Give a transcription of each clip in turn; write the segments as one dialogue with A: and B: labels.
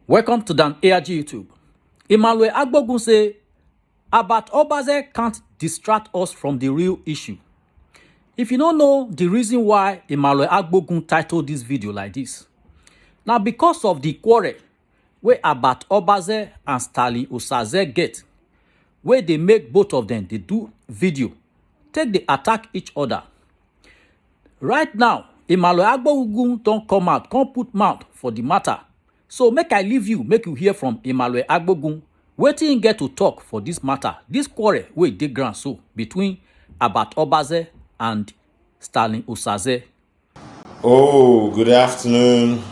A: Welcome to Dan ARG YouTube. Emmanuel Agbogun say, Abat Obaze can't distract us from the real issue. If you don't know the reason why Emmanuel Agbogun titled this video like this, now because of the quarrel where Abat Obaze and Sterling Osaze get, where they make both of them, they do video, take they attack each other. Right now, Emmanuel Agbogun don't come out, can't put mouth for the matter. So make I leave you, make you hear from Emmanuel Agbogun. Wetin him get to talk for this matter, this quarrel wey dey ground so between Abat Obaze and Sterling Osaze.
B: Oh, good afternoon.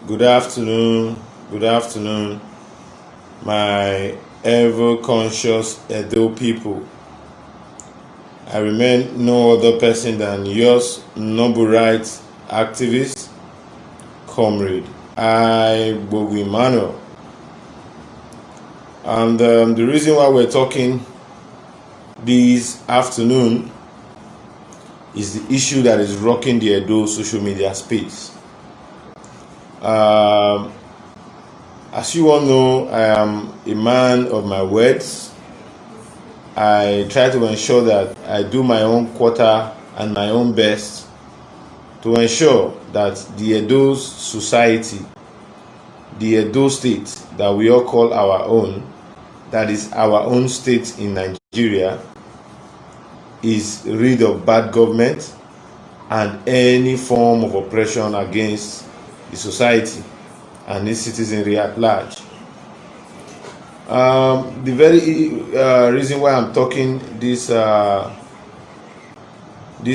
B: Good afternoon. Good afternoon. My ever-conscious Edo people. I remain no other person than yours, noble rights activist, comrade Agbogun Emmanuel. And the reason why we're talking this afternoon is the issue that is rocking the Edo social media space. As you all know, I am a man of my words. I try to ensure that I do my own quota and my own best to ensure that the Edo society, the Edo state that we all call our own, that is our own state in Nigeria, is rid of bad government and any form of oppression against the society and its citizenry at large. The very reason why I'm talking this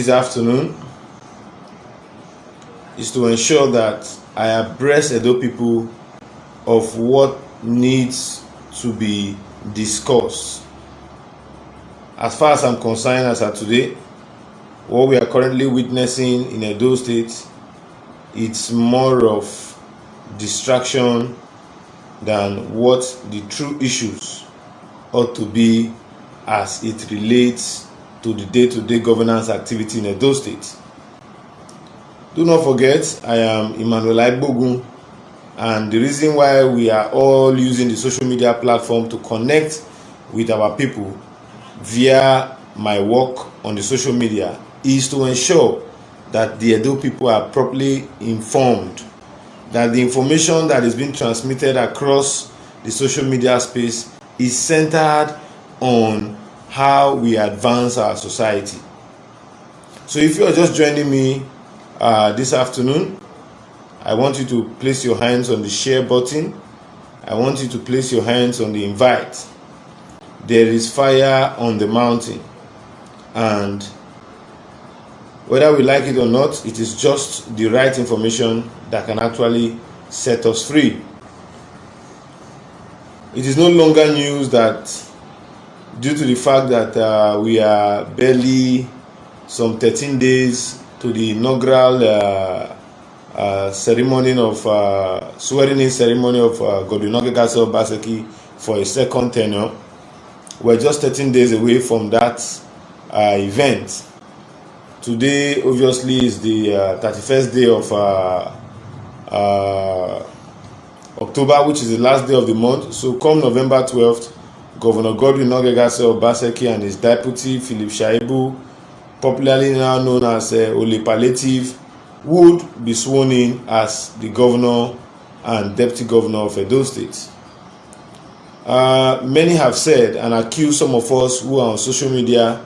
B: afternoon is to ensure that I abreast Edo people of what needs to be discussed. As far as I'm concerned, as of today, what we are currently witnessing in Edo State, it's more of distraction than what the true issues ought to be as it relates to the day-to-day governance activity in Edo State. Do not forget, I am Emmanuel Agbogun, and the reason why we are all using the social media platform to connect with our people via my work on the social media is to ensure that the Edo people are properly informed, that the information that is being transmitted across the social media space is centered on how we advance our society. So if you are just joining me this afternoon, I want you to place your hands on the share button. I want you to place your hands on the invite. There is fire on the mountain, and whether we like it or not, it is just the right information that can actually set us free. It is no longer news that due to the fact that we are barely some 13 days to the inaugural ceremony of swearing-in ceremony of Godwin Nogegase Obaseki for a second tenure. We're just 13 days away from that event. Today, obviously, is the 31st day of October, which is the last day of the month. So come November 12th, Governor Godwin Nogegase Obaseki and his deputy, Philip Shaibu, popularly now known as Ole Palliative, would be sworn in as the governor and deputy governor of Edo State. Many have said and accused some of us who are on social media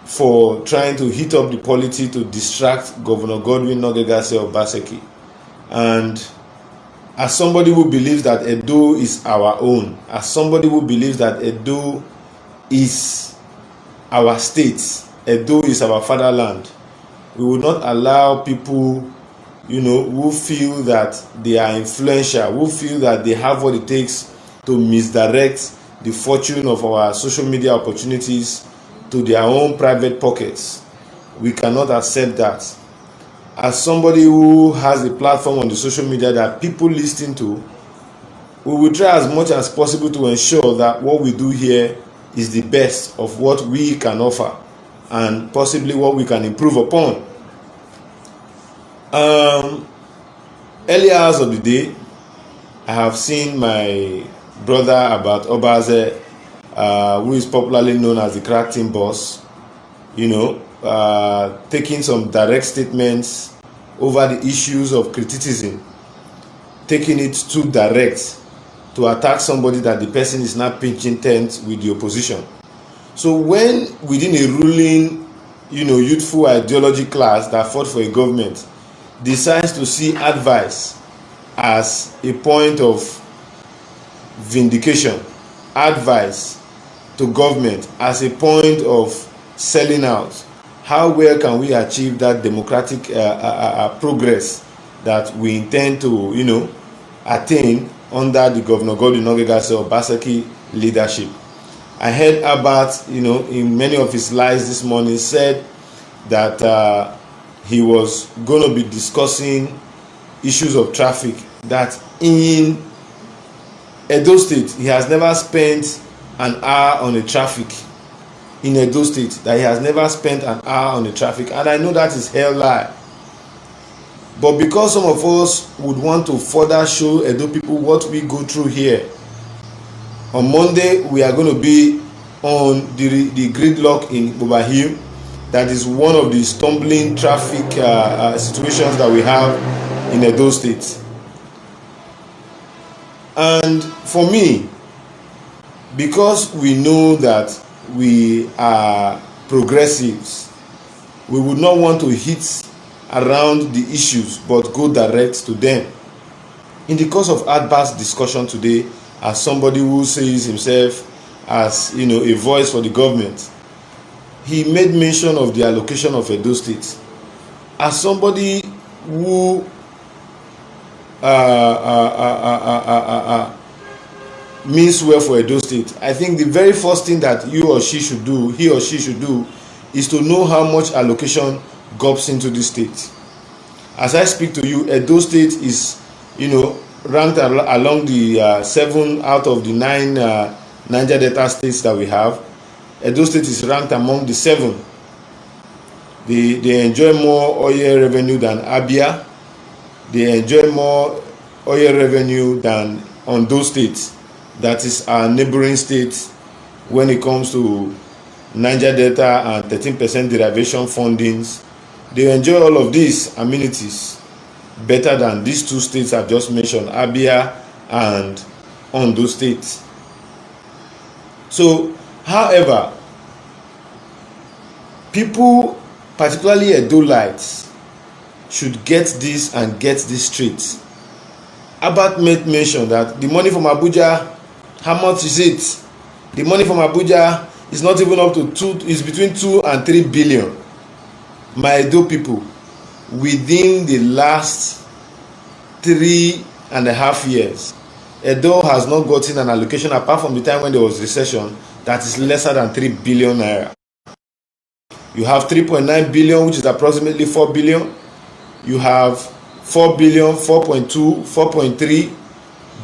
B: for trying to heat up the polity to distract Governor Godwin Nogegase Obaseki. And as somebody who believes that Edo is our own, as somebody who believes that Edo is our state, Edo is our fatherland, we will not allow people, who feel that they are influential, who feel that they have what it takes to misdirect the fortune of our social media opportunities to their own private pockets. We cannot accept that. As somebody who has a platform on the social media that people listen to, we will try as much as possible to ensure that what we do here is the best of what we can offer and possibly what we can improve upon. early hours of the day, I have seen my brother Abat Obaze, who is popularly known as the crack team boss, taking some direct statements over the issues of criticism, taking it too direct to attack somebody that the person is not pitching tent with the opposition. So when within a ruling, youthful ideology class that fought for a government decides to see advice as a point of vindication, advice to government as a point of selling out, how well can we achieve that democratic progress that we intend to attain under the Governor Godwin Nogegase Obaseki leadership? I heard Abat, in many of his lies this morning, said that he was going to be discussing issues of traffic, that in Edo State he has never spent an hour on the traffic. In Edo State, that he has never spent an hour on the traffic, and I know that is hell lie. But because some of us would want to further show Edo people what we go through here, on Monday we are going to be on the gridlock in Boba Hill. That is one of the stumbling traffic situations that we have in Edo State. And for me, because we know that we are progressives, we would not want to hit around the issues but go direct to them. In the course of Abat's discussion today, as somebody who sees himself as a voice for the government, he made mention of the allocation of Edo State. As somebody who means well for Edo State, I think the very first thing that he or she should do is to know how much allocation goes into the state. As I speak to you, Edo State is ranked along the 7 out of the 9 Niger Delta states that we have. Edo State is ranked among the 7. They enjoy more oil revenue than Abia. They enjoy more oil revenue than Ondo State, that is our neighboring state, when it comes to Niger Delta and 13% derivation fundings. They enjoy all of these amenities better than these 2 states I've just mentioned, Abia and Ondo State. So, however, people, particularly Edolites, should get this and get this straight. Abat made mention that the money from Abuja, how much is it? The money from Abuja is not even up to 2, is between 2 and 3 billion. My Edo people, within the last 3.5 years, Edo has not gotten an allocation, apart from the time when there was recession, that is lesser than 3 billion naira. You have 3.9 billion, which is approximately 4 billion. You have 4 billion, 4.2, 4.3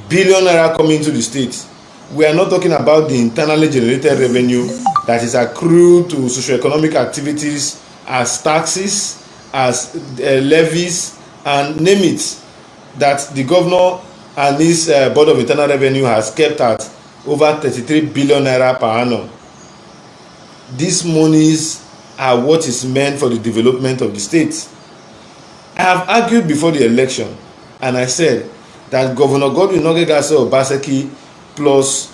B: billion naira coming to the state. We are not talking about the internally generated revenue that is accrued to socioeconomic activities as taxes, as levies, and name it, that the governor and his Board of Internal Revenue has kept at over 33 billion naira per annum. These monies are what is meant for the development of the state. I have argued before the election, and I said that Governor Godwin Nogegase Obaseki plus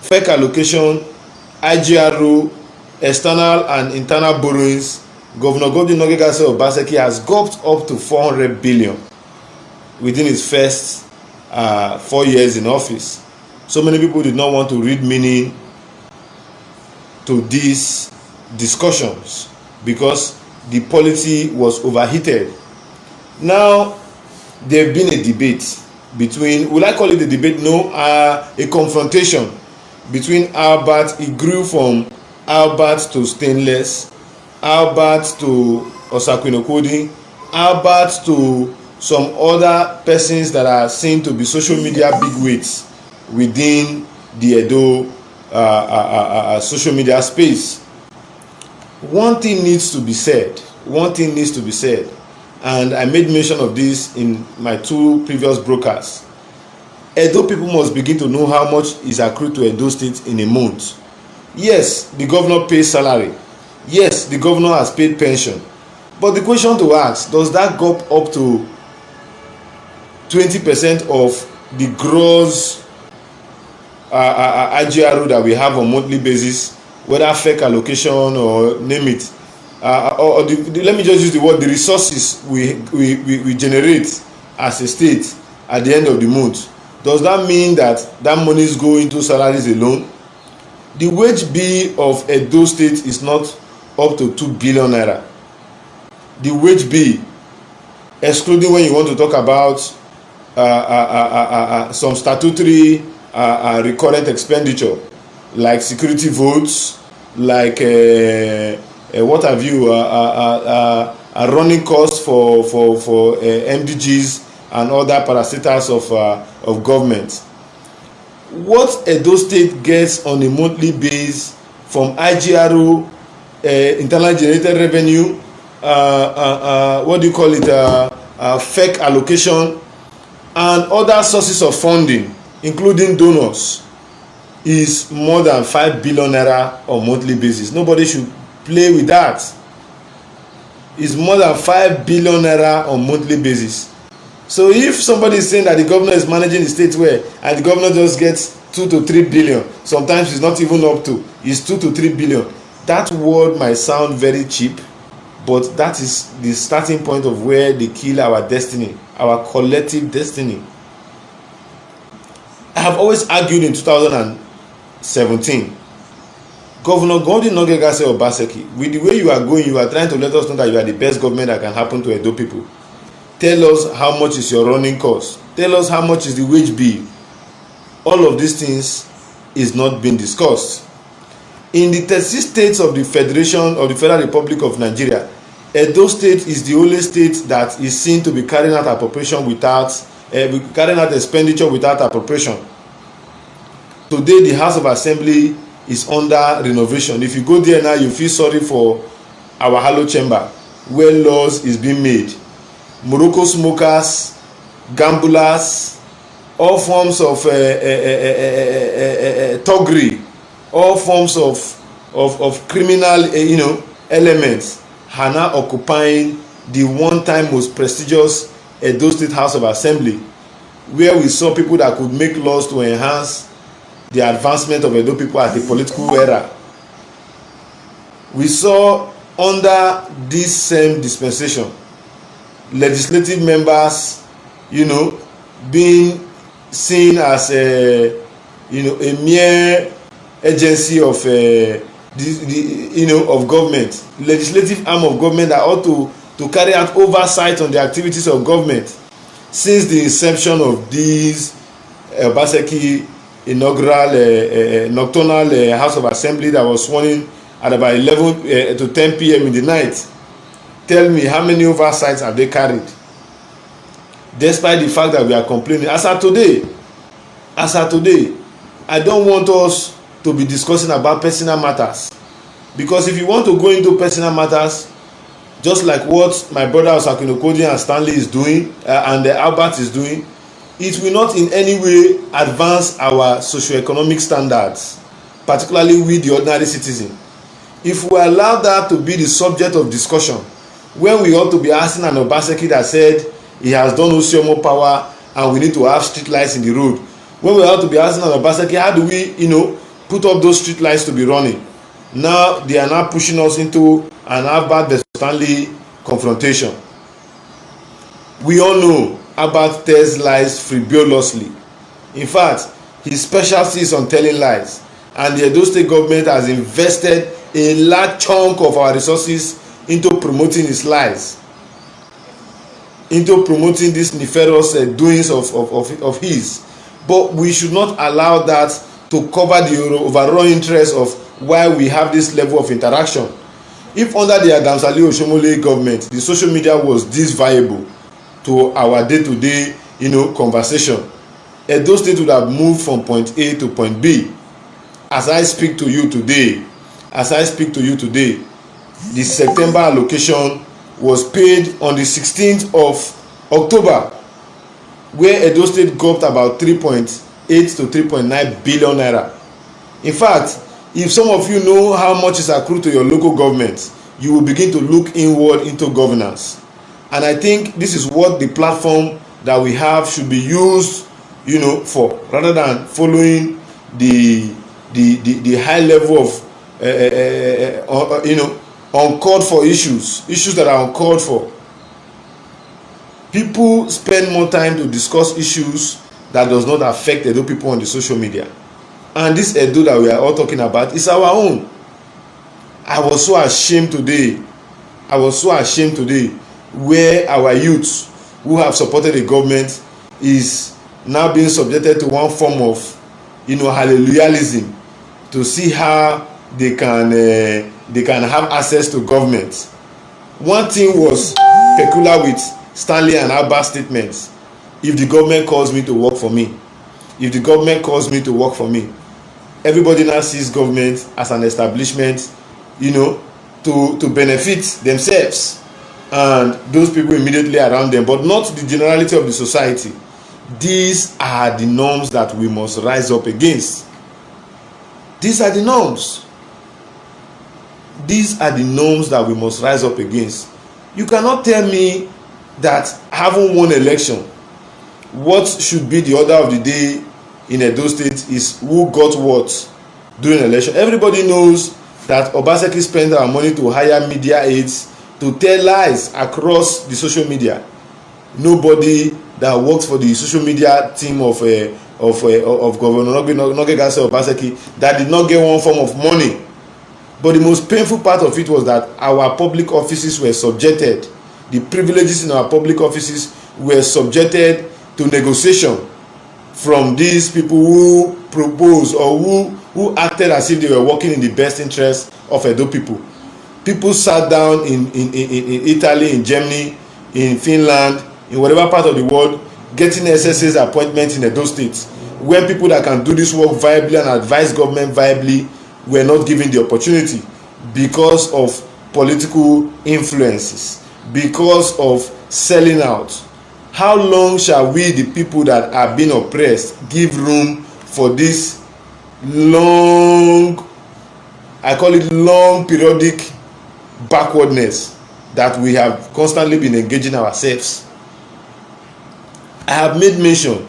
B: fake allocation, IGRO, external and internal borrowings, Governor Godwin Nogegase Obaseki has gulped up to 400 billion within his first 4 years in office. So many people did not want to read meaning to these discussions because the polity was overheated. Now, there have been a debate between, will I call it a debate? No, a confrontation between Abat. It grew from Abat to Stainless, Abat to Osakwinokodi, Abat to some other persons that are seen to be social media bigwigs within the Edo social media space. One thing needs to be said. and I made mention of this in my 2 previous broadcasts. Edo people must begin to know how much is accrued to Edo State in a month. Yes, the governor pays salary. Yes, the governor has paid pension. But the question to ask, does that go up to 20% of the gross IGRO that we have on monthly basis, whether fake allocation or name it? Let me just use the word, the resources we generate as a state at the end of the month. Does that mean that money is going into salaries alone? The wage bill of Edo State is not up to 2 billion naira. The wage bill, excluding when you want to talk about some statutory recurrent expenditure like security votes, like what have you, running costs for MDGs and other parastatals of government. What Edo State gets on a monthly base from IGRO, internally generated revenue, what do you call it, fake allocation, and other sources of funding, including donors, is more than 5 billion naira on monthly basis. Nobody should play with that. It's more than 5 billion naira on monthly basis. So if somebody is saying that the governor is managing the state well, and the governor just gets 2 to 3 billion, sometimes it's not even up to, it's 2 to 3 billion, that word might sound very cheap, but that is the starting point of where they kill our destiny, our collective destiny. I have always argued in 2017, Governor Godwin Nogegase Obaseki, with the way you are going, you are trying to let us know that you are the best government that can happen to Edo people. Tell us how much is your running cost. Tell us how much is the wage bill. All of these things is not being discussed. In the 36 states of the Federation of the Federal Republic of Nigeria, Edo State is the only state that is seen to be carrying out appropriation without carrying out expenditure without appropriation. Today, the House of Assembly is under renovation. If you go there now, you feel sorry for our hollow chamber, where laws is being made. Morocco smokers, gamblers, all forms of thuggery, all forms of criminal elements are now occupying the one-time most prestigious Edo State House of Assembly, where we saw people that could make laws to enhance the advancement of Edo people at the political era. We saw under this same dispensation legislative members, being seen as a mere agency of of government, legislative arm of government that ought to carry out oversight on the activities of government. Since the inception of these Obaseki inaugural nocturnal House of Assembly that was sworn in at about 11 to 10 p.m. in the night, tell me how many oversights have they carried? Despite the fact that we are complaining, as of today, I don't want us to be discussing about personal matters, because if you want to go into personal matters, just like what my brother Osakinokodi and Stanley is doing and Albert is doing, it will not in any way advance our socio-economic standards, particularly with the ordinary citizen. If we allow that to be the subject of discussion, when we ought to be asking an Obaseki that said he has done Osiomo power and we need to have street lights in the road, when we ought to be asking an Obaseki, how do we put up those street lights to be running? Now they are now pushing us into an Albert versus Stanley confrontation. We all know Albert tells lies frivolously. In fact, his specialty is on telling lies, and the Edo State government has invested a large chunk of our resources into promoting his lies, into promoting these nefarious doings of his. But we should not allow that to cover the overall interest of why we have this level of interaction. If under the Adams Ali Oshomole government, the social media was this viable to our day-to-day conversation, Edo State would have moved from point A to point B. As I speak to you today, the September allocation was paid on the 16th of October, where Edo State got about 3.8 to 3.9 billion naira. In fact, if some of you know how much is accrued to your local government, you will begin to look inward into governance. And I think this is what the platform that we have should be used, for, rather than following the high level of uncalled for issues that are uncalled for. People spend more time to discuss issues that does not affect Edo people on the social media. And this Edo that we are all talking about is our own. I was so ashamed today where our youths who have supported the government is now being subjected to one form of hallelujahism, to see how they can have access to government. One thing was peculiar with Stanley and Abba's statements: if the government calls me to work for me, everybody now sees government as an establishment to benefit themselves and those people immediately around them, but not the generality of the society. These are the norms that we must rise up against. These are the norms that we must rise up against. You cannot tell me that having won election, what should be the order of the day in Edo State is who got what during election. Everybody knows that Obaseki spent our money to hire media aides to tell lies across the social media. Nobody that works for the social media team of Governor Nogegase Obaseki that did not get one form of money. But the most painful part of it was that our public offices were subjected, the privileges in our public offices were subjected to negotiation from these people who proposed or who acted as if they were working in the best interest of Edo people. People sat down in Italy, in Germany, in Finland, in whatever part of the world, getting SSA's appointments in Edo State, when people that can do this work viably and advise government viably were not given the opportunity because of political influences, because of selling out. How long shall we, the people that are being oppressed, give room for this long, I call it long periodic backwardness that we have constantly been engaging ourselves? I have made mention,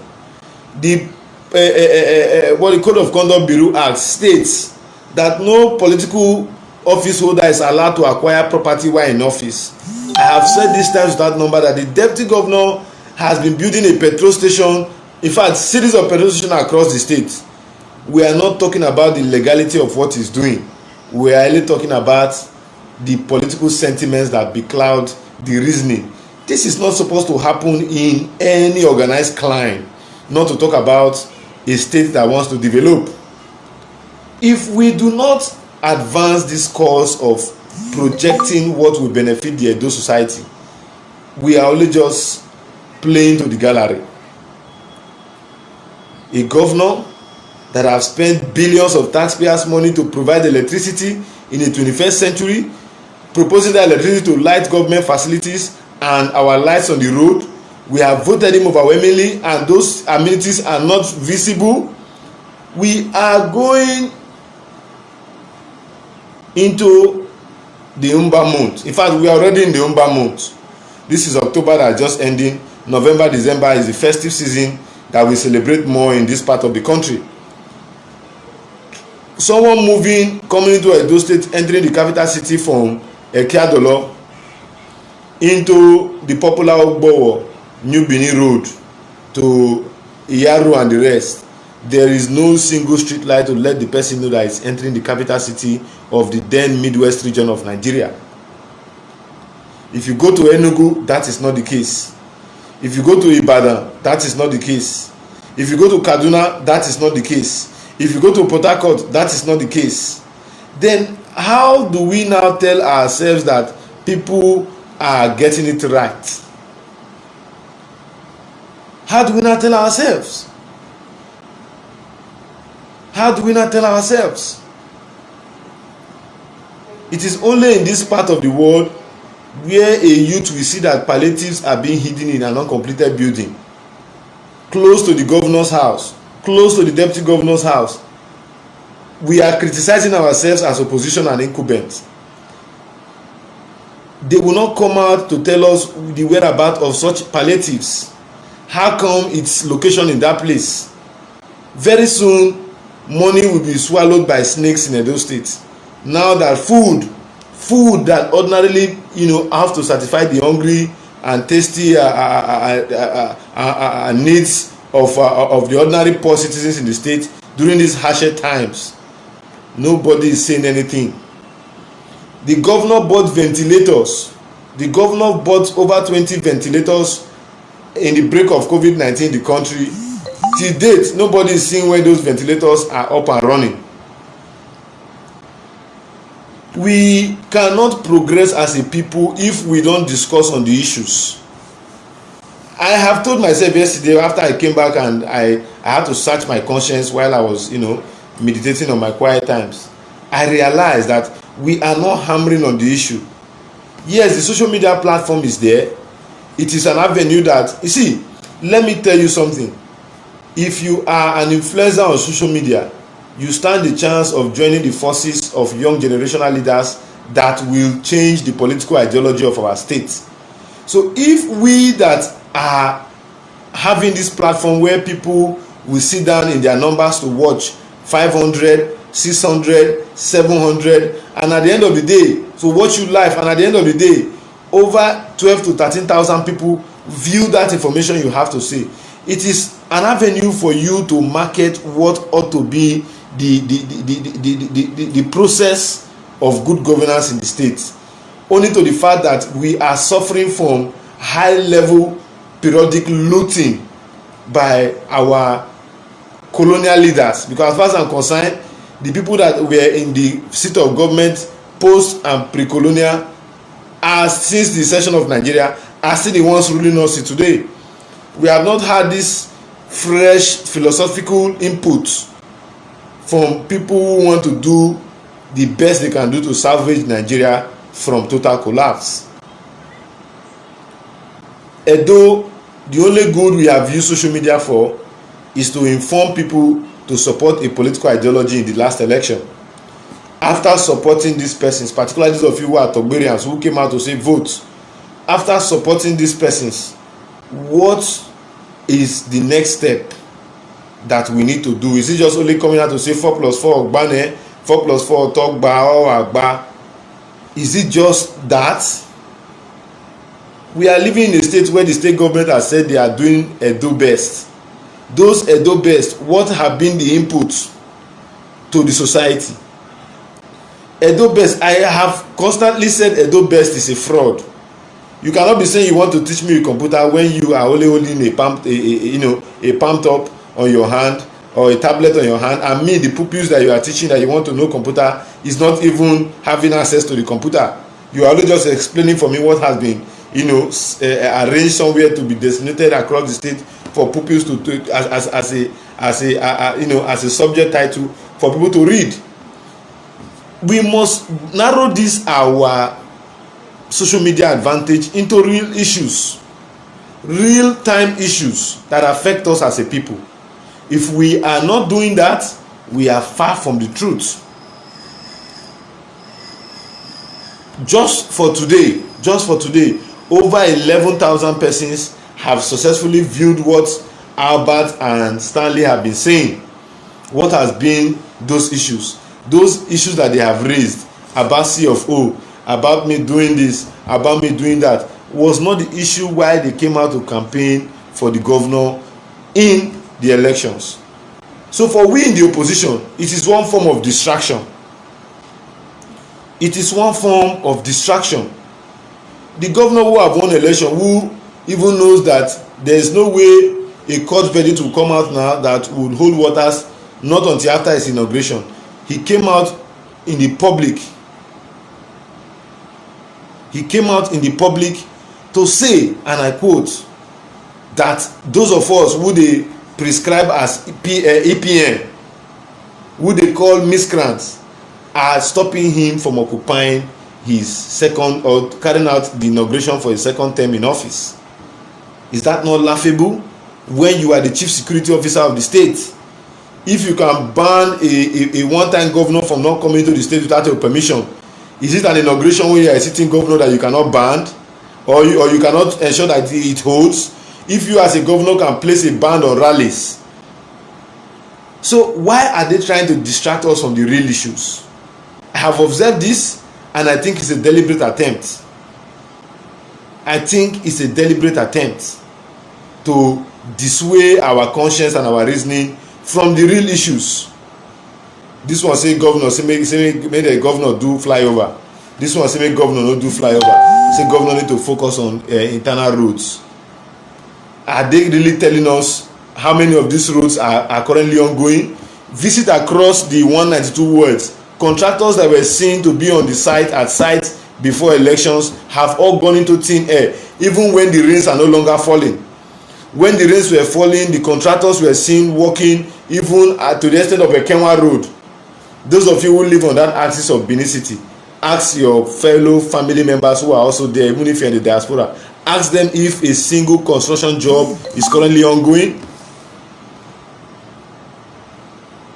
B: the Code of Conduct Bureau Act states that no political office holder is allowed to acquire property while in office. I have said this times that number that the deputy governor has been building a petrol station, in fact series of petrol stations across the state. We are not talking about the legality of what he's doing. We are only talking about the political sentiments that becloud the reasoning. This is not supposed to happen in any organized crime, not to talk about a state that wants to develop. If we do not advance this course of projecting what will benefit the Edo society, we are only just playing to the gallery. A governor that have spent billions of taxpayers' money to provide electricity in the 21st century, proposing that electricity to light government facilities and our lights on the road, we have voted him overwhelmingly and those amenities are not visible. We are going into the Umba month. In fact, we are already in the Umba month. This is October that is just ending. November, December is the festive season that we celebrate more in this part of the country. Someone coming into Edo State, entering the capital city from Ekeadolo into the popular Ogbowo New Benin Road to Iyaru and the rest, there is no single street light to let the person know that it's entering the capital city of the then Midwest region of Nigeria. If you go to Enugu, that is not the case. If you go to Ibadan, that is not the case. If you go to Kaduna, that is not the case. If you go to Port Harcourt, that is not the case. Then how do we now tell ourselves that people are getting it right? How do we not tell ourselves? How do we not tell ourselves? It is only in this part of the world where a youth will see that palliatives are being hidden in an uncompleted building, close to the governor's house, close to the deputy governor's house. We are criticizing ourselves as opposition and incumbents. They will not come out to tell us the whereabouts of such palliatives. How come its location in that place? Very soon, money will be swallowed by snakes in Edo State. Now that food that ordinarily, have to satisfy the hungry and tasty needs of the ordinary poor citizens in the state during these harsher times, nobody is saying anything. The governor bought ventilators. The governor bought over 20 ventilators in the break of COVID-19 in the country. Till date, nobody is seeing when those ventilators are up and running. We cannot progress as a people if we don't discuss on the issues. I have told myself yesterday after I came back and I had to search my conscience while I was, meditating on my quiet times. I realized that we are not hammering on the issue. Yes, the social media platform is there. It is an avenue that, you see, let me tell you something. If you are an influencer on social media, you stand the chance of joining the forces of young generational leaders that will change the political ideology of our state. So if we that are having this platform where people will sit down in their numbers to watch 500, 600, 700, and at the end of the day, so watch you live, and at the end of the day, over 12 to 13,000 people view that information you have to say. It is an avenue for you to market what ought to be the process of good governance in the state, only to the fact that we are suffering from high level periodic looting by our colonial leaders. Because as far as I'm concerned, the people that were in the seat of government post and pre-colonial are, since the cession of Nigeria, are still the ones ruling us today. We have not had this fresh philosophical input from people who want to do the best they can do to salvage Nigeria from total collapse. Although the only good we have used social media for is to inform people to support a political ideology in the last election. After supporting these persons, particularly those of you who are Togberians who came out to say vote, after supporting these persons, what is the next step that we need to do? Is it just only coming out to say 4+4 Ogbane, 4+4 Togba or Agba? Is it just that? We are living in a state where the state government has said they are doing Edo best. Those Edo best, what have been the inputs to the society? Edo best, I have constantly said Edo best is a fraud. You cannot be saying you want to teach me a computer when you are only holding a palm top on your hand or a tablet on your hand, and me, the pupils that you are teaching that you want to know computer, is not even having access to the computer. You are only just explaining for me what has been arranged somewhere to be designated across the state for pupils to as a subject title for people to read. We must narrow this our social media advantage into real issues, real time issues that affect us as a people. If we are not doing that, we are far from the truth. Just for today, over 11,000 persons have successfully viewed what Albert and Stanley have been saying. What has been those issues that they have raised about C of O, about me doing this, about me doing that, was not the issue why they came out to campaign for the governor in the elections. So for we in the opposition, it is one form of distraction. It is one form of distraction. The governor who have won election, who even knows that there is no way a court verdict will come out now that would hold waters not until after his inauguration, he came out in the public. To say, and I quote, that those of us who they prescribe as EPN, who they call miscreants, are stopping him from occupying his second, or carrying out the inauguration for his second term in office. Is that not laughable? When you are the chief security officer of the state, if you can ban a one-time governor from not coming to the state without your permission, is it an inauguration where you are a sitting governor that you cannot ban, or you cannot ensure that it holds? If you as a governor can place a ban on rallies, so why are they trying to distract us from the real issues? I have observed this, and I think it's a deliberate attempt. I think it's a deliberate attempt to dissuade our conscience and our reasoning from the real issues. This one say governor say make the governor do flyover. This one say make governor no do flyover. Say governor need to focus on internal roads. Are they really telling us how many of these roads are currently ongoing? Visit across the 192 wards. Contractors that were seen to be on the site at site before elections have all gone into thin air, even when the rains are no longer falling. When the rains were falling, the contractors were seen working even to the extent of a Kenwa road. Those of you who live on that axis of Benin City, ask your fellow family members who are also there, even if you're in the diaspora, ask them if a single construction job is currently ongoing.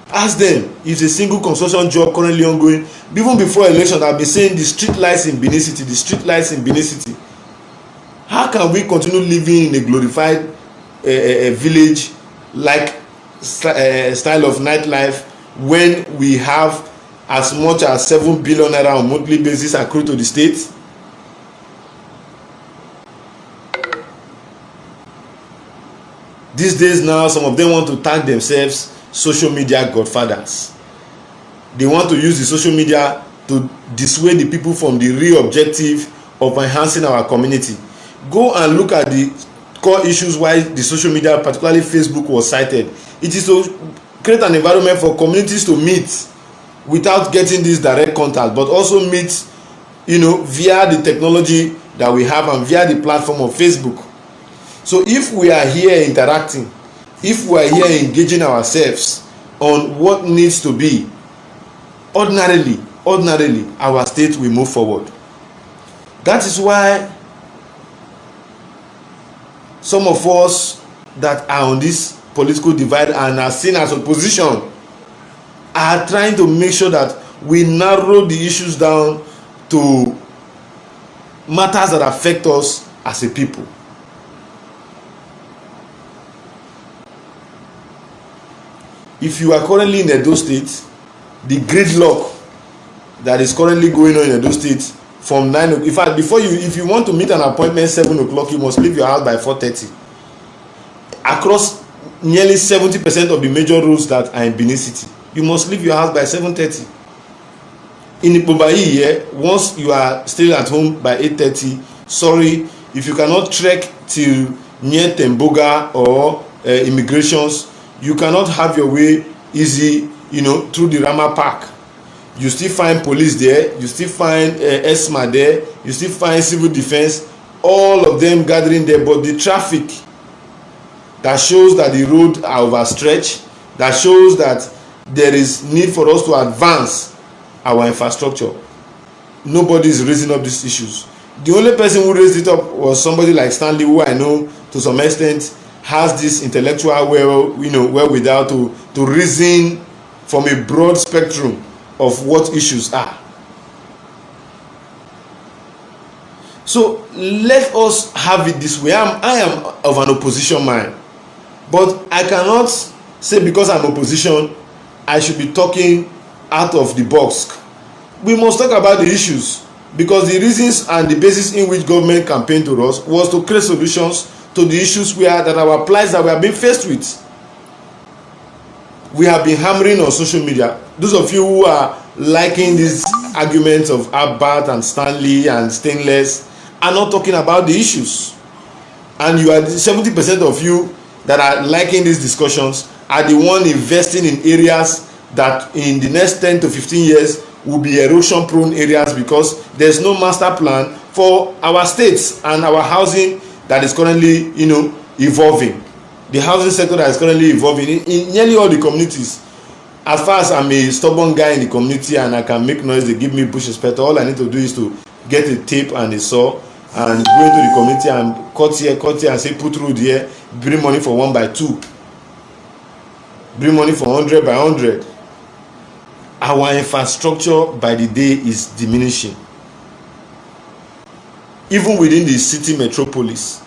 B: Ask them if a single construction job currently ongoing. Even before election, I've been saying the street lights in Benin City, the street lights in Benin City. How can we continue living in a glorified village like style of nightlife when we have as much as 7 billion naira on monthly basis accrued to the state? These days now, some of them want to tag themselves social media godfathers. They want to use the social media to dissuade the people from the real objective of enhancing our community. Go and look at the core issues why the social media, particularly Facebook, was cited. It is to create an environment for communities to meet without getting this direct contact, but also meet, via the technology that we have and via the platform of Facebook. So if we are here interacting, if we are here engaging ourselves on what needs to be, ordinarily our state will move forward. That is why some of us that are on this political divide and are seen as opposition are trying to make sure that we narrow the issues down to matters that affect us as a people. If you are currently in Edo State, the gridlock that is currently going on in Edo State from 9 o'clock, in fact, if you want to meet an appointment 7 o'clock, you must leave your house by 4:30. Across nearly 70% of the major roads that are in Benin City, you must leave your house by 7:30. In Ipobayi, once you are still at home by 8:30, sorry, if you cannot trek till near Temboga or immigrations, you cannot have your way easy, through the Rama Park. You still find police there, you still find ESMA there, you still find civil defense, all of them gathering there. But the traffic that shows that the roads are overstretched, that shows that there is need for us to advance our infrastructure. Nobody is raising up these issues. The only person who raised it up was somebody like Stanley, who I know to some extent has this intellectual wherewithal to reason from a broad spectrum of what issues are. So let us have it this way. I am of an opposition mind, but I cannot say because I'm opposition I should be talking out of the box. We must talk about the issues, because the reasons and the basis in which government campaigned to us was to create solutions to the issues that our plights that we have been faced with. We have been hammering on social media. Those of you who are liking these arguments of Abbott and Stanley and Stainless are not talking about the issues. And you are 70% of you that are liking these discussions are the one investing in areas that in the next 10 to 15 years will be erosion prone areas, because there's no master plan for our states and our housing that is currently evolving. The housing sector that is currently evolving in nearly all the communities. as far as I'm a stubborn guy in the community and I can make noise, they give me bush inspector. All I need to do is to get a tape and a saw and go into the community and cut here and say put road here, bring money for 1 by 2, bring money for 100 by 100. Our infrastructure by the day is diminishing. Even within the city metropolis,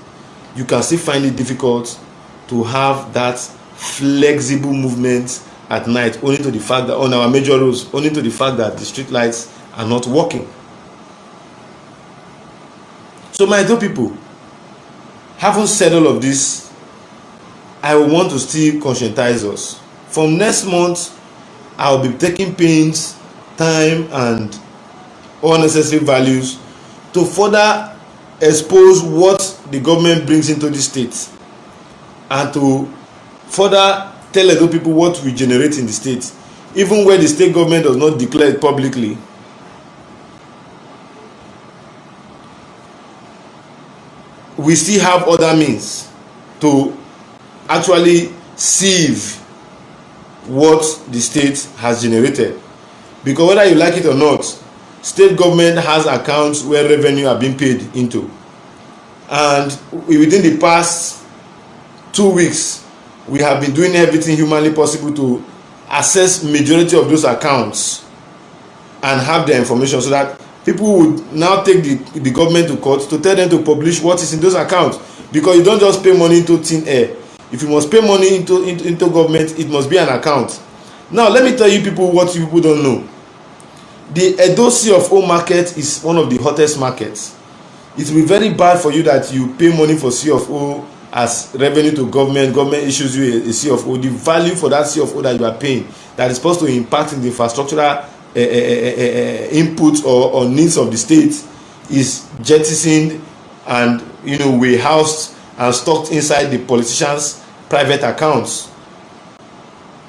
B: you can still find it difficult to have that flexible movement at night, owing to the fact that on our major roads, owing to the fact that the street lights are not working. So my dear people, having said all of this, I want to still conscientize us. From next month, I'll be taking pains, time, and unnecessary values to further expose what the government brings into the state and to further tell Edo people what we generate in the state, even where the state government does not declare it publicly. We still have other means to actually sieve what the state has generated, because whether you like it or not, state government has accounts where revenue are being paid into, and within the past 2 weeks we have been doing everything humanly possible to access majority of those accounts and have their information, so that people would now take the government to court to tell them to publish what is in those accounts, because you don't just pay money into thin air. If you must pay money into government, it must be an account. Now let me tell you people what you people don't know. The Edo CFO market is one of the hottest markets. It will be very bad for you that you pay money for CFO as revenue to government. Government issues you a CFO. The value for that CFO that you are paying, that is supposed to impact in the infrastructural input or needs of the state, is jettisoned and warehoused and stocked inside the politicians' private accounts.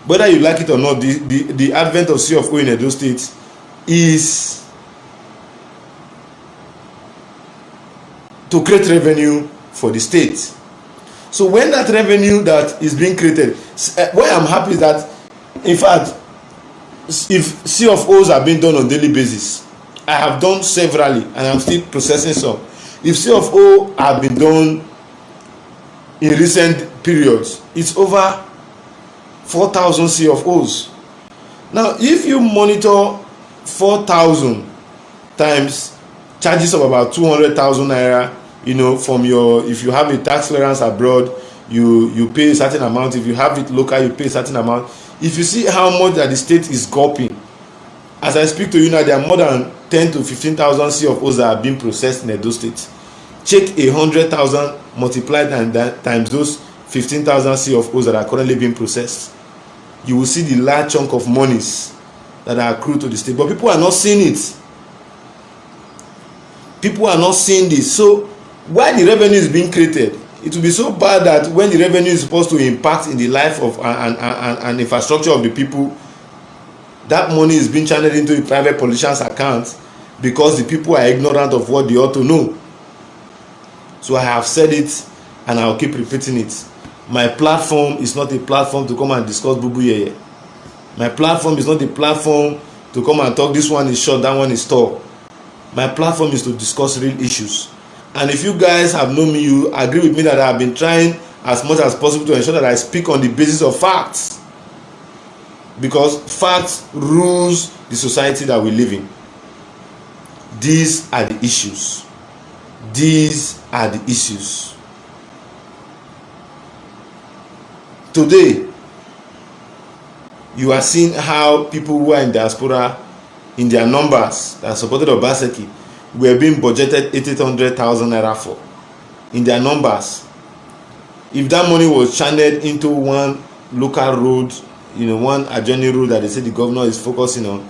B: Whether you like it or not, the advent of CFO in Edo State is to create revenue for the state. So when that revenue that is being created, what I'm happy is that, in fact, if CFOs are being done on daily basis, I have done severally and I'm still processing some. If CFO have been done in recent periods, it's over 4,000 CFOs. Now if you monitor 4,000 times charges of about 200,000 naira, from your, if you have a tax clearance abroad, you pay a certain amount. If you have it local, you pay a certain amount. If you see how much that the state is gulping, as I speak to you now, there are more than 10 to 15,000 CFOs that are being processed in Edo State. Check 100,000 multiplied and times those 15,000 CFOs that are currently being processed. You will see the large chunk of monies that are accrued to the state, but people are not seeing it. People are not seeing this. So while the revenue is being created, it will be so bad that when the revenue is supposed to impact in the life of and infrastructure of the people, that money is being channeled into a private politician's account because the people are ignorant of what they ought to know. So I have said it and I'll keep repeating it. My platform is not a platform to come and discuss bubu yeye. My platform is not a platform to come and talk this one is short, that one is tall. My platform is to discuss real issues. And if you guys have known me, you agree with me that I have been trying as much as possible to ensure that I speak on the basis of facts, because facts rules the society that we live in. These are the issues. These are the issues. Today, you are seeing how people who are in diaspora, in their numbers that supported Obaseki, were being budgeted 800,000 naira for. In their numbers, if that money was channeled into one local road, one adjoining road that they say the governor is focusing on,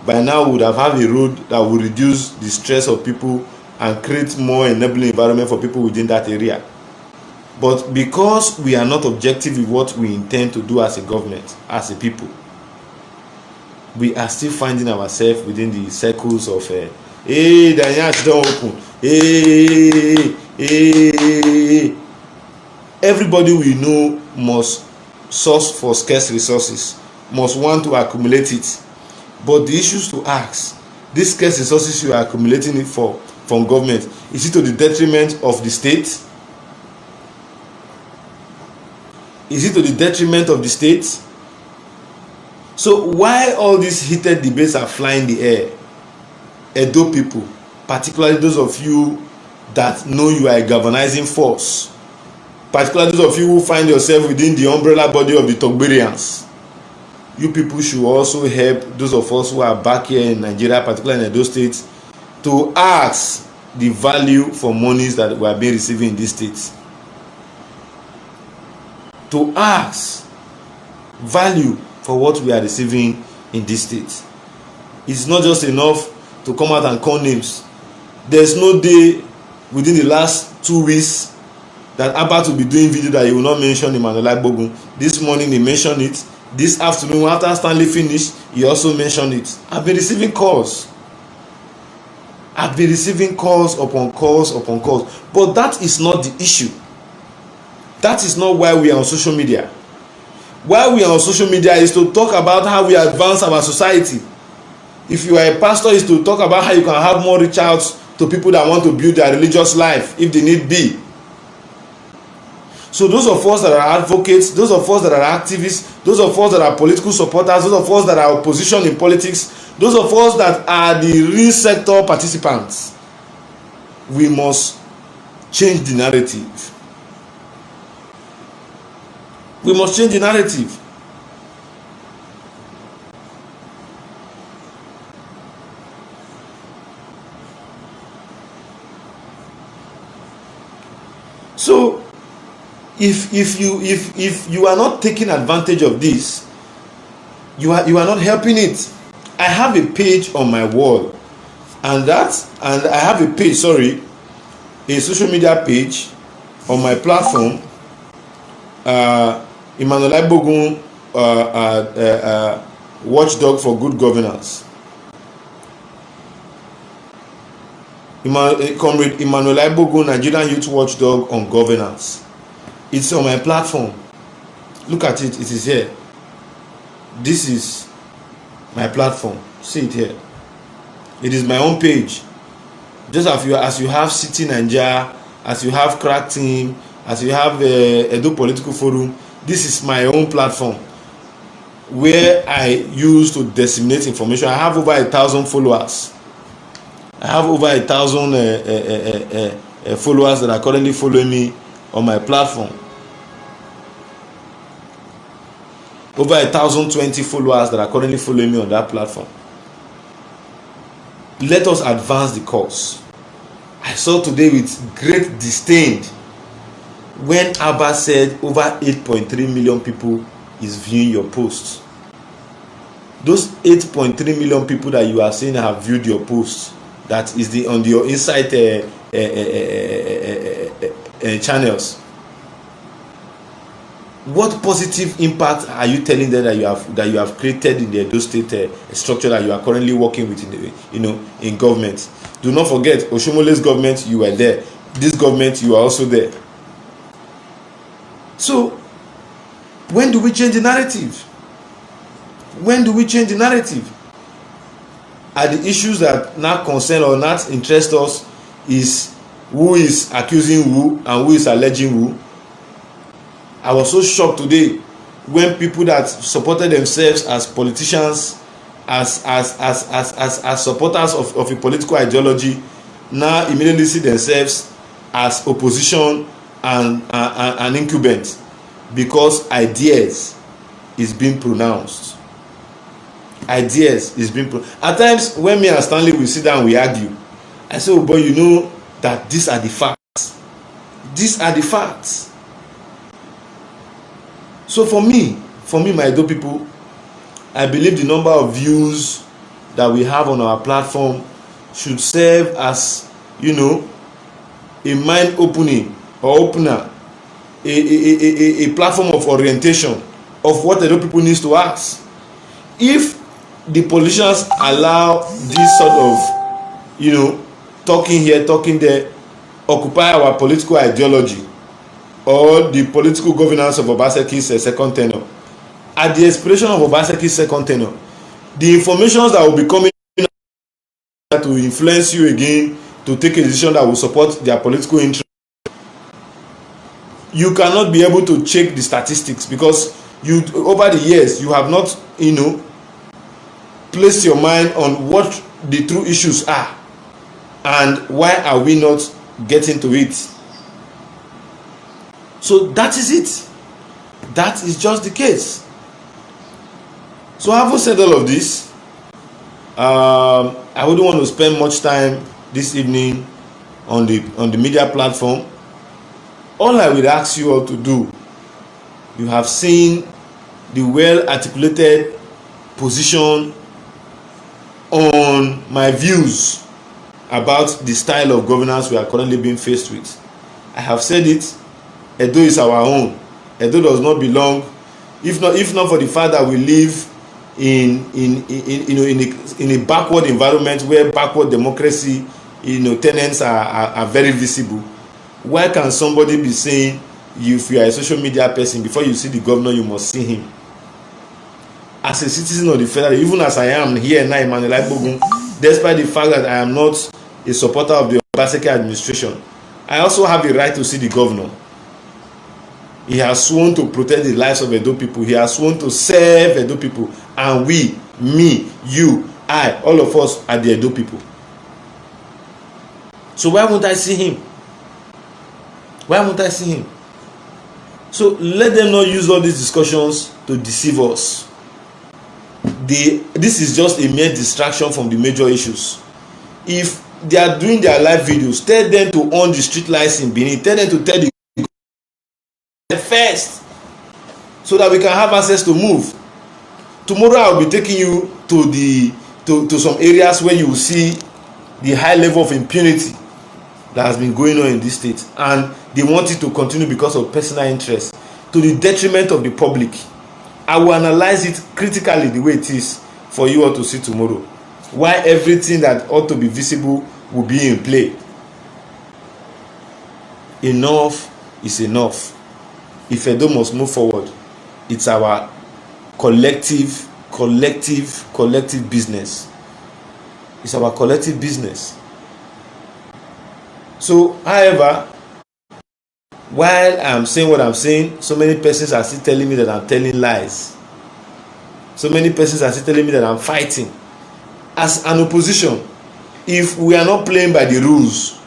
B: by now we would have a road that will reduce the stress of people and create more enabling environment for people within that area. But because we are not objective with what we intend to do as a government, as a people, we are still finding ourselves within the circles of hey, the yansh don't open, hey. Everybody we know must source for scarce resources must want to accumulate it. But the issues to ask, these scarce resources you are accumulating it from government, is it to the detriment of the state? Is it to the detriment of the state? So why all these heated debates are flying the air? Edo people, particularly those of you that know you are a galvanizing force, particularly those of you who find yourself within the umbrella body of the Togberians, you people should also help those of us who are back here in Nigeria, particularly in Edo State, to ask the value for monies that we are being receiving in this state. To ask value for what we are receiving in this state. It's not just enough to come out and call names. There's no day within the last 2 weeks that Abba will be doing video that he will not mention Emmanuel Agbogun. This morning he mentioned it. This afternoon after Stanley finished, he also mentioned it. I've been receiving calls. I've been receiving calls upon calls upon calls. But that is not the issue. That is not why we are on social media. Why we are on social media is to talk about how we advance our society. If you are a pastor, is to talk about how you can have more reach outs to people that want to build their religious life if they need be. So those of us that are advocates, those of us that are activists, those of us that are political supporters, those of us that are opposition in politics, those of us that are the real sector participants, we must change the narrative. We must change the narrative. So if you are not taking advantage of this, you are not helping it. I have a page on my wall, and I have a page, a social media page on my platform, Emmanuel Agbogun, watchdog for good governance. Comrade Emmanuel Agbogun, Nigerian Youth Watchdog on Governance. It's on my platform. Look at it. It is here. This is my platform. See it here. It is my own page. Just as you have City Nigeria, as you have Crack Team, as you have Edo Political Forum, this is my own platform where I use to disseminate information. I have over 1,000 followers. I have over 1,000 followers that are currently following me on my platform. Over 1,020 followers that are currently following me on that platform. Let us advance the cause. I saw today with great disdain when Abba said over 8.3 million people is viewing your posts. Those 8.3 million people that you are saying have viewed your posts, that is on your inside channels. What positive impact are you telling them that you have created in the Edo State structure that you are currently working with in government? Do not forget, Oshomole's government, you were there. This government, you are also there. So, when do we change the narrative? When do we change the narrative? Are the issues that not concern or not interest us is who is accusing who and who is alleging who? I was so shocked today when people that supported themselves as politicians, as supporters of a political ideology, now immediately see themselves as opposition and incumbent because ideas is being pronounced. Ideas is being at times when me and Stanley will sit down, we argue. I say, oh boy, you know that these are the facts. These are the facts. So for me, my Edo people, I believe the number of views that we have on our platform should serve as, a mind opening or opener, a platform of orientation of what Edo people needs to ask. If the politicians allow this sort of, talking here, talking there, occupy our political ideology or the political governance of Obaseki's second tenure, at the expiration of Obaseki's second tenure, the information that will be coming to influence you again to take a decision that will support their political interest, you cannot be able to check the statistics, because you, over the years, you have not, placed your mind on what the true issues are and why are we not getting to it. So that is it. That is just the case. So having said all of this, I wouldn't want to spend much time this evening on the media platform. All I will ask you all to do, you have seen the well articulated position on my views about the style of governance we are currently being faced with. I have said it. Edo is our own. Edo does not belong, if not for the fact that we live in a backward environment where backward democracy, tenets are very visible. Why can somebody be saying, if you are a social media person, before you see the governor you must see him? As a citizen of the federal, even as I am here now, Emmanuel Agbogun, despite the fact that I am not a supporter of the Obaseki administration, I also have the right to see the governor. He has sworn to protect the lives of Edo people. He has sworn to serve Edo people. And we, me, you, I, all of us are the Edo people. So why won't I see him? Why won't I see him? So let them not use all these discussions to deceive us. This is just a mere distraction from the major issues. If they are doing their live videos, tell them to on the street lights in Benin. Tell them to tell the first, so that we can have access to move. Tomorrow I will be taking you to some areas where you will see the high level of impunity that has been going on in this state, and they want it to continue because of personal interest, to the detriment of the public. I will analyze it critically the way it is for you all to see tomorrow, why everything that ought to be visible will be in play. Enough is enough. If Edo must move forward, it's our collective business. It's our collective business. So, however, while I'm saying what I'm saying, so many persons are still telling me that I'm telling lies. So many persons are still telling me that I'm fighting. As an opposition, if we are not playing by the rules,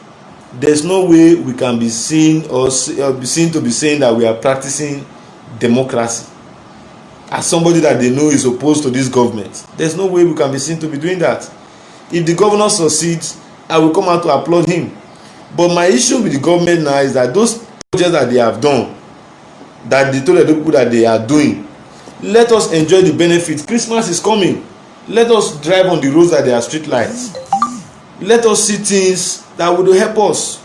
B: there's no way we can be seen or be seen to be saying that we are practicing democracy. As somebody that they know is opposed to this government, there's no way we can be seen to be doing that. If the governor succeeds, I will come out to applaud him. But my issue with the government now is that those projects that they have done, that they told the people that they are doing, let us enjoy the benefits. Christmas is coming. Let us drive on the roads that there are street lights. Let us see things that would help us.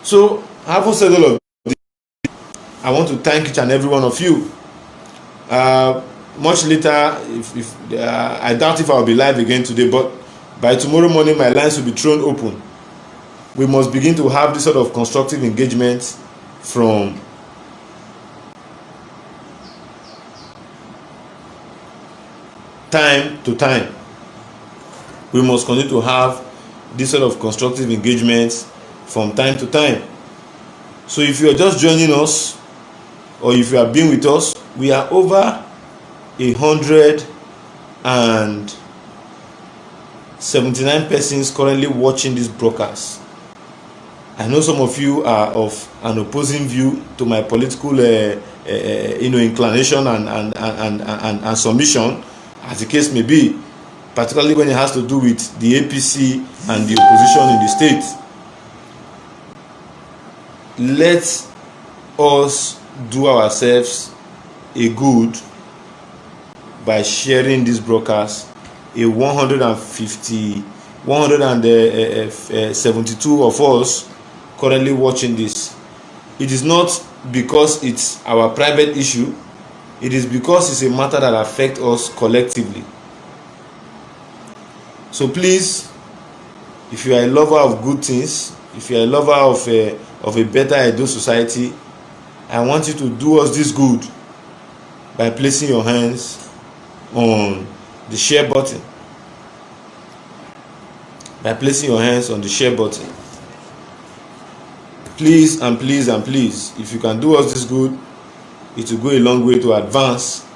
B: So, having said all of this, I want to thank each and every one of you. Much later, I doubt if I'll be live again today, but by tomorrow morning my lines will be thrown open. We must begin to have this sort of constructive engagement from time to time. We must continue to have this sort of constructive engagements from time to time. So if you are just joining us, or if you have been with us, we are over 179 persons currently watching this broadcast. I know some of you are of an opposing view to my political inclination and submission, as the case may be, particularly when it has to do with the APC and the opposition in the state. Let us do ourselves a good by sharing this broadcast. 172 of us currently watching this. It is not because it's our private issue. It is because it's a matter that affects us collectively. So please, if you are a lover of good things, if you are a lover of a better Edo society, I want you to do us this good by placing your hands on the share button. By placing your hands on the share button. Please and please and please, if you can do us this good, it will go a long way to advance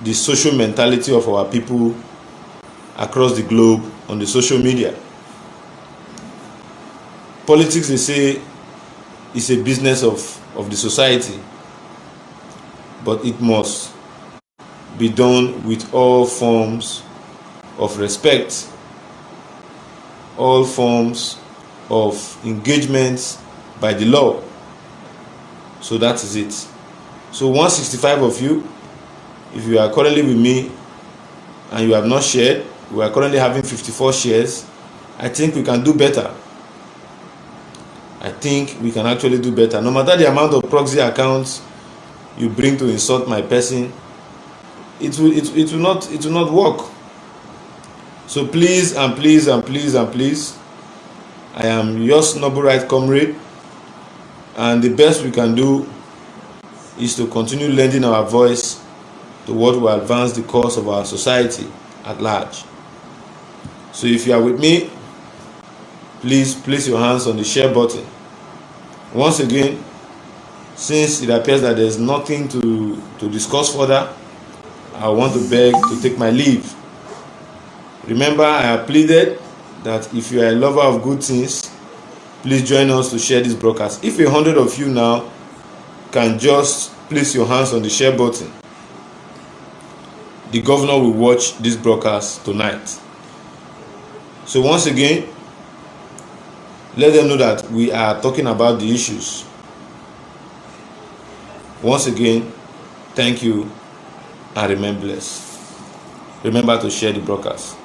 B: the social mentality of our people across the globe on the social media. Politics, they say, is a business of the society, but it must be done with all forms of respect, all forms of engagement by the law. So that is it. So 165 of you, if you are currently with me and you have not shared, we are currently having 54 shares. I think we can do better. I think we can actually do better. No matter the amount of proxy accounts you bring to insult my person, it will not work. So please and please and please and please, I am your noble right comrade, and the best we can do is to continue lending our voice to what will advance the cause of our society at large. So if you are with me, please place your hands on the share button. Once again, since it appears that there is nothing to discuss further, I want to beg to take my leave. Remember, I have pleaded that if you are a lover of good things, please join us to share this broadcast. If 100 of you now can just place your hands on the share button, the governor will watch this broadcast tonight. So once again, let them know that we are talking about the issues. Once again, thank you and remain blessed. Remember to share the broadcast.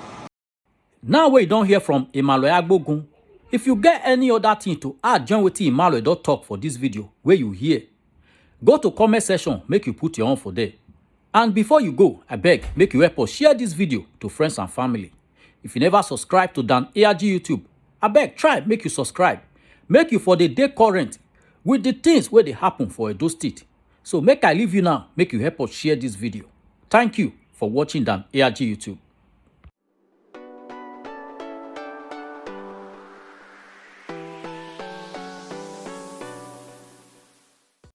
A: Now we don't hear from Emmanuel Agbogun. If you get any other thing to add, join with Emmanuel don't talk for this video where you hear. Go to comment section, make you put your own for there. And before you go, I beg, make you help us share this video to friends and family. If you never subscribe to Dan ARG YouTube, I beg, try make you subscribe. Make you for the day current with the things where they happen for Edo State. So make I leave you now, make you help us share this video. Thank you for watching Dan ARG YouTube.